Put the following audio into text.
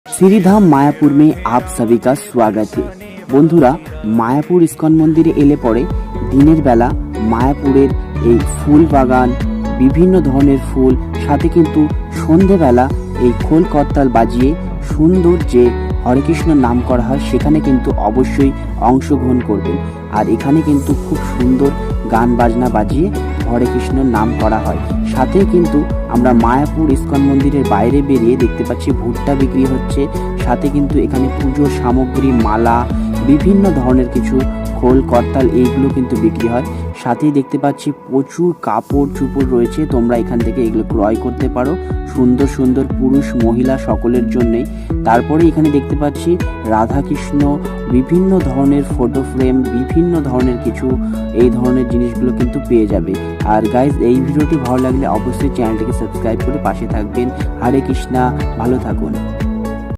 श्रीधाम मायापुर में आप सभी का स्वागत है। বন্ধুরা, মায়াপুর ইস্কন মন্দিরে এলে পরে দিনের বেলা মায়াপুরের এই ফুল বাগান, বিভিন্ন ধরনের ফুল, সাথে কিন্তু সন্ধেবেলা এই খোল করতাল বাজিয়ে সুন্দর যে হরে কৃষ্ণ নাম করা হয় সেখানে কিন্তু অবশ্যই অংশগ্রহণ করবেন। আর এখানে কিন্তু খুব সুন্দর গান বাজনা বাজিয়ে হরে কৃষ্ণ নাম করা হয়। সাথে কিন্তু আমরা মায়াপুর ইস্কন মন্দিরের বাইরে বেরিয়ে দেখতে পাচ্ছি ভুট্টা বিক্রি হচ্ছে। সাথে কিন্তু এখানে পুজোর সামগ্রী, মালা, বিভিন্ন ধরনের কিছু খোল করতাল এইগুলো কিন্তু বিক্রি হয়। সাথেই দেখতে পাচ্ছি প্রচুর কাপড় চোপড় রয়েছে, তোমরা এখান থেকে এগুলো ক্রয় করতে পারো, সুন্দর সুন্দর পুরুষ মহিলা সকলের জন্যই। তারপরে এখানে দেখতে পাচ্ছি রাধাকৃষ্ণ, বিভিন্ন ধরনের ফটো ফ্রেম, বিভিন্ন ধরনের কিছু এই ধরনের জিনিসগুলো কিন্তু পেয়ে যাবে। আর গাইজ, এই ভিডিওটি ভালো লাগলে অবশ্যই চ্যানেলটিকে সাবস্ক্রাইব করে পাশে থাকবেন। হরে কৃষ্ণা, ভালো থাকুন।